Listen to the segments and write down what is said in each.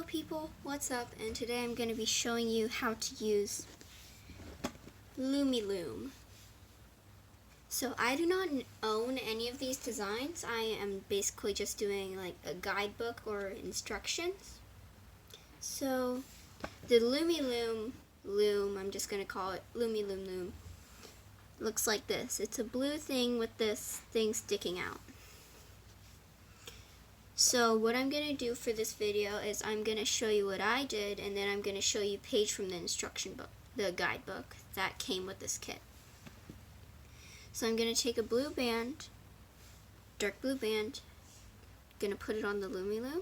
people, what's up? And today I'm going to be showing you how to use Loomiloom. So I do not own any of these designs. I am basically just doing like a guidebook or instructions. So the Loomiloom loom, I'm just going to call it Loomiloom loom, looks like this. It's a blue thing with this thing sticking out. So what I'm going to do for this video is I'm going to show you what I did, and then I'm going to show you a page from the instruction book, the guidebook that came with this kit. So I'm going to take a blue band, dark blue band, going to put it on the Loomiloom.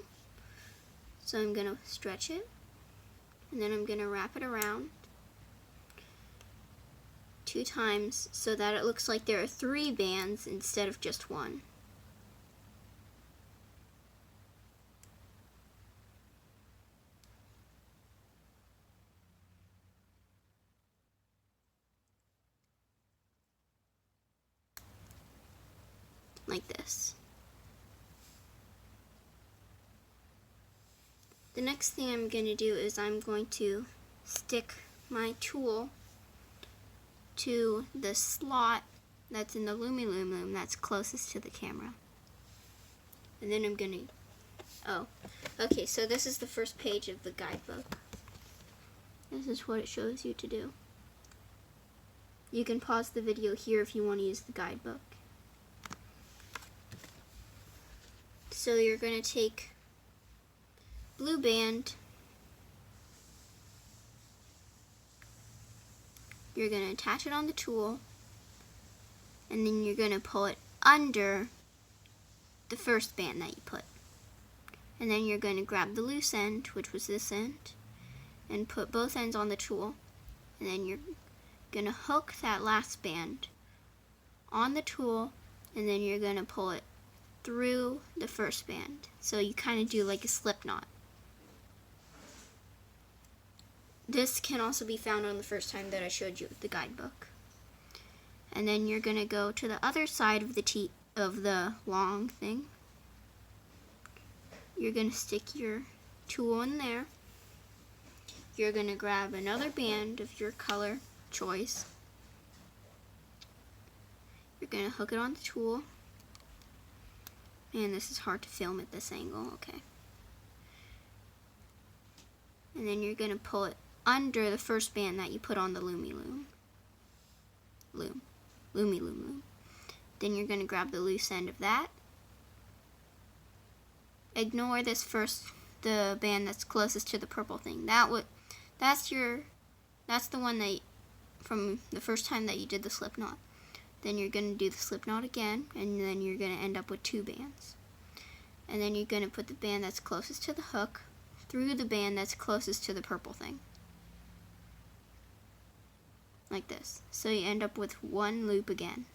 So I'm going to stretch it, and then I'm going to wrap it around 2 times so that it looks like there are 3 bands instead of just 1. Like this. The next thing I'm going to do is I'm going to stick my tool to the slot that's in the Loomiloom loom that's closest to the camera. And then I'm going to, okay, so this is the first page of the guidebook. This is what it shows you to do. You can pause the video here if you want to use the guidebook. So you're going to take blue band, you're going to attach it on the tool, and then you're going to pull it under the first band that you put. And then you're going to grab the loose end, which was this end, and put both ends on the tool. And then you're going to hook that last band on the tool, and then you're going to pull it through the first band. So you kind of do like a slip knot. This can also be found on the first time that I showed you with the guidebook. And then you're going to go to the other side of the long thing. You're going to stick your tool in there. You're going to grab another band of your color choice. You're going to hook it on the tool. And this is hard to film at this angle, okay. And then you're going to pull it under the first band that you put on the Loomiloom loom. Then you're going to grab the loose end of that. Ignore this the band that's closest to the purple thing. That's the one that from the first time that you did the slip knot. Then you're going to do the slip knot again, and then you're going to end up with 2 bands. And then you're going to put the band that's closest to the hook through the band that's closest to the purple thing. Like this. So you end up with 1 loop again.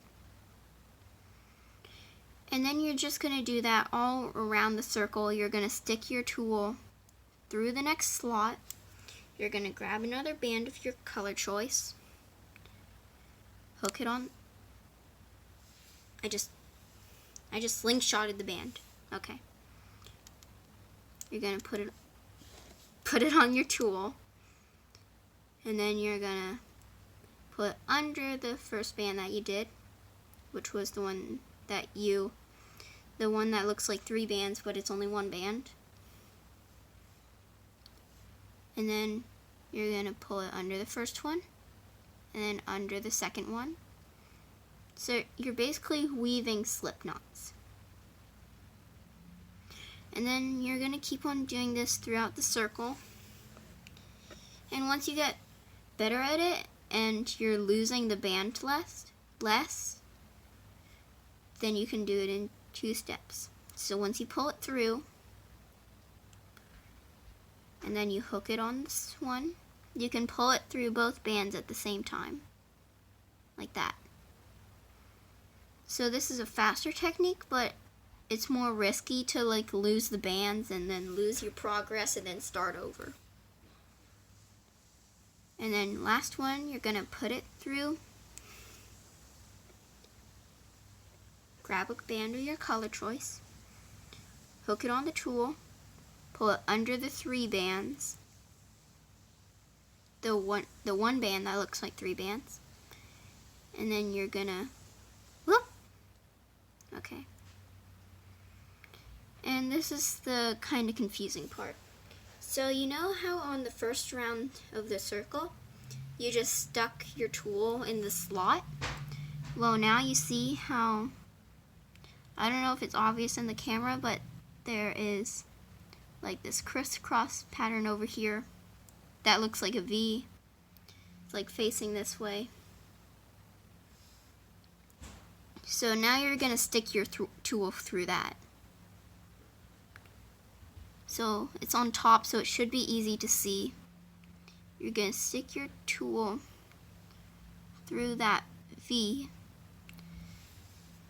And then you're just going to do that all around the circle. You're going to stick your tool through the next slot. You're going to grab another band of your color choice. Hook it on. I just slingshotted the band. Okay. You're going to put it on your tool. And then you're going to put under the first band that you did, which was the one that looks like 3 bands, but it's only 1 band. And then you're going to pull it under the first one, and then under the second one. So you're basically weaving slip knots. And then you're going to keep on doing this throughout the circle. And once you get better at it and you're losing the band less, then you can do it in 2 steps. So once you pull it through, and then you hook it on this one, you can pull it through both bands at the same time. Like that. So this is a faster technique, but it's more risky to like lose the bands and then lose your progress and then start over. And then last one, you're going to put it through. Grab a band of your color choice. Hook it on the tool. pull it under the 3 bands, the one band that looks like 3 bands, and then you're gonna, whoop, okay. And this is the kind of confusing part. So you know how on the first round of the circle, you just stuck your tool in the slot? Well, now you see how, I don't know if it's obvious in the camera, but there is like this crisscross pattern over here that looks like a V. It's like facing this way. So now you're going to stick your tool through that. So it's on top, so it should be easy to see. You're going to stick your tool through that V.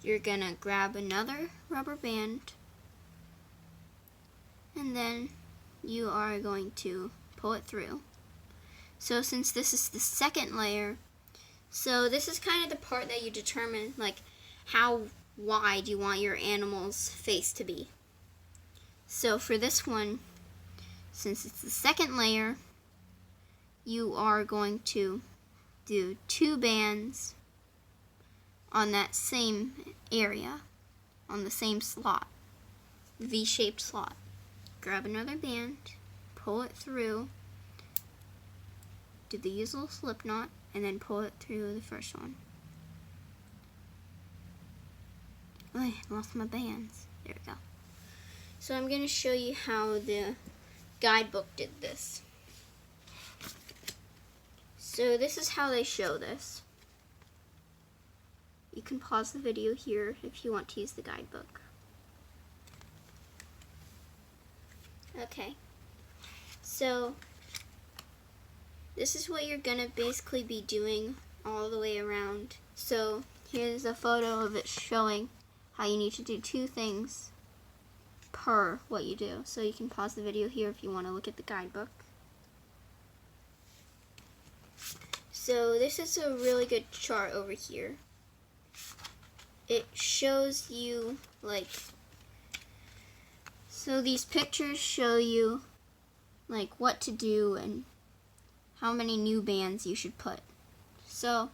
You're going to grab another rubber band, and then you are going to pull it through. So since this is the second layer, so this is kind of the part that you determine like how wide you want your animal's face to be. So for this one, since it's the second layer, you are going to do 2 bands on that same area, on the same slot, V-shaped slot. Grab another band, pull it through, do the usual slip knot, and then pull it through the first one. Oh, I lost my bands. There we go. So I'm going to show you how the guidebook did this. So this is how they show this. You can pause the video here if you want to use the guidebook. Okay, so this is what you're going to basically be doing all the way around. So here's a photo of it showing how you need to do 2 things per what you do. So you can pause the video here if you want to look at the guidebook. So this is a really good chart over here. It shows you like, so these pictures show you like what to do and how many new bands you should put. So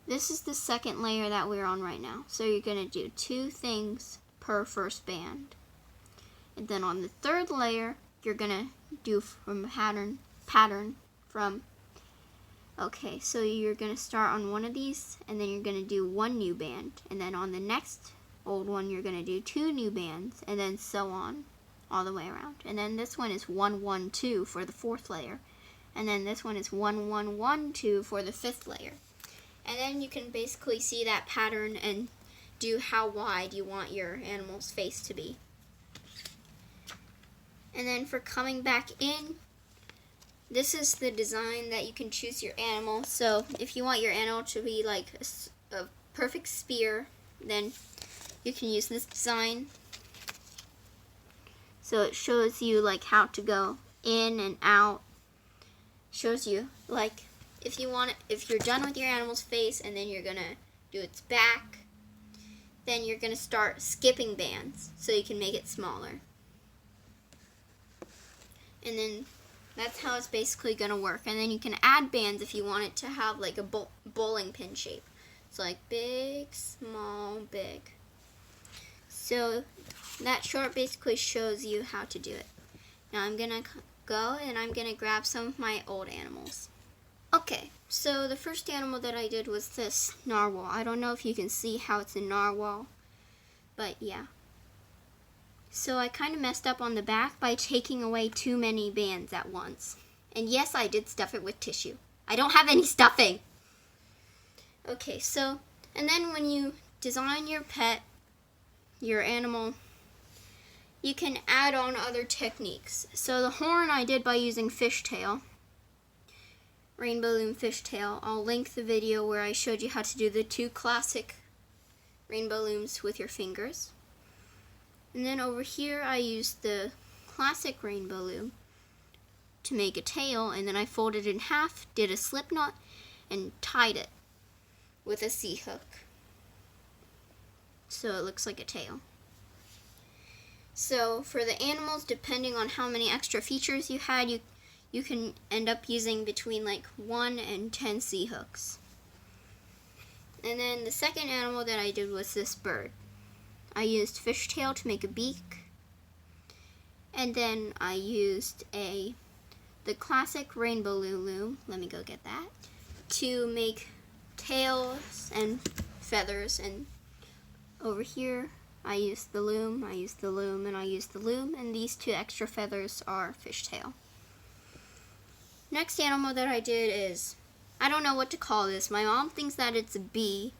this is the second layer that we're on right now. So you're going to do 2 things per first band. And then on the third layer, you're going to do from pattern from, okay, so you're going to start on one of these, and then you're going to do 1 new band. And then on the next old one, you're going to do 2 new bands, and then so on, all the way around. And then this one is 1, 1, 2 for the 4th layer. And then this one is 1, 1, 1, 2 for the 5th layer. And then you can basically see that pattern and do how wide you want your animal's face to be. And then for coming back in, this is the design that you can choose your animal. So if you want your animal to be like a perfect spear, then you can use this design. So it shows you like how to go in and out. Shows you like if you're done with your animal's face and then you're gonna do its back, then you're gonna start skipping bands so you can make it smaller. And then that's how it's basically going to work. And then you can add bands if you want it to have like a bowling pin shape. So like big, small, big. So that chart basically shows you how to do it. Now I'm going to go and I'm going to grab some of my old animals. Okay, so the first animal that I did was this narwhal. I don't know if you can see how it's a narwhal, but yeah. So I kind of messed up on the back by taking away too many bands at once. And yes, I did stuff it with tissue. I don't have any stuffing. Okay, so, and then when you design your pet, your animal, you can add on other techniques. So the horn I did by using fishtail, Rainbow Loom fishtail. I'll link the video where I showed you how to do the 2 classic rainbow looms with your fingers. And then over here I used the classic rainbow loom to make a tail, and then I folded it in half, did a slip knot, and tied it with a C-hook. So it looks like a tail. So for the animals, depending on how many extra features you had, you can end up using between like 1 and 10 C-hooks. And then the second animal that I did was this bird. I used fishtail to make a beak. And then I used the classic rainbow loom, let me go get that, to make tails and feathers. And over here I used the loom, and I used the loom, and these 2 extra feathers are fishtail. Next animal that I did is, I don't know what to call this. My mom thinks that it's a bee,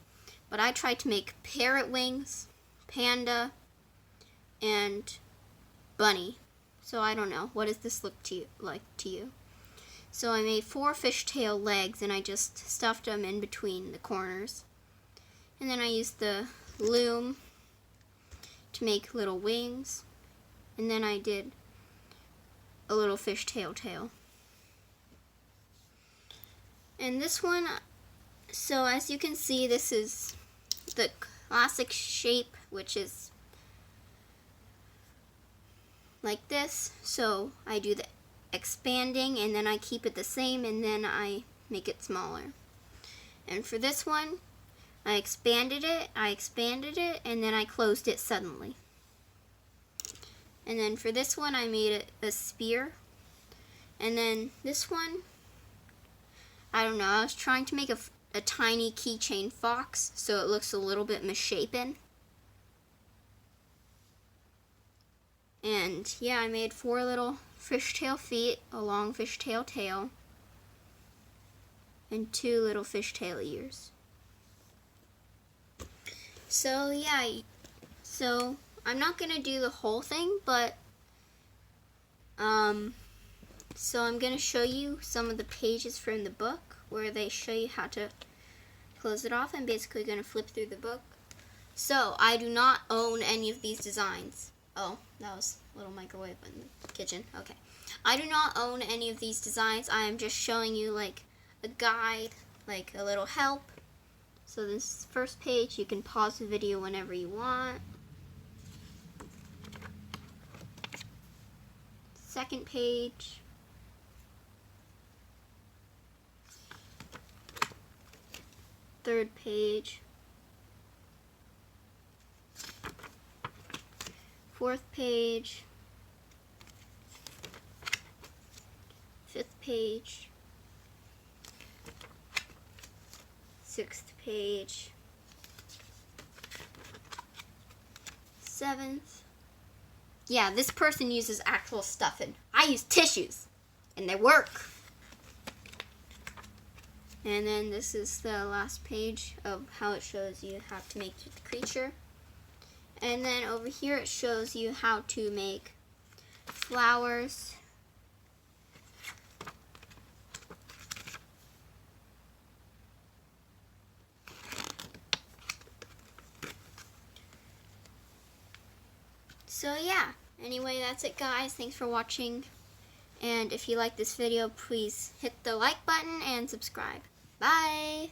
but I tried to make parrot wings, panda, and bunny. So I don't know. What does this look like to you? So I made 4 fishtail legs, and I just stuffed them in between the corners. And then I used the loom to make little wings. And then I did a little fishtail tail. And this one, so as you can see, this is the classic shape, which is like this. So I do the expanding, and then I keep it the same, and then I make it smaller. And for this one, I expanded it, and then I closed it suddenly. And then for this one, I made it a spear. And then this one, I don't know, I was trying to make a tiny keychain fox, so it looks a little bit misshapen. And yeah, I made 4 little fishtail feet, a long fishtail tail, and 2 little fishtail ears. So yeah, so I'm not gonna do the whole thing, but so I'm gonna show you some of the pages from the book where they show you how to close it off. I'm basically gonna flip through the book. So I do not own any of these designs. Oh, that was a little microwave in the kitchen. Okay. I do not own any of these designs. I am just showing you like a guide, like a little help. So this first page, you can pause the video whenever you want. Second page. Third page. Fourth page. Fifth page. Sixth page. Seventh. Yeah, this person uses actual stuff, and I use tissues, and they work. And then this is the last page of how it shows you how to make the creature. And then over here it shows you how to make flowers. So yeah, anyway, that's it guys. Thanks for watching. And if you like this video, please hit the like button and subscribe. Bye!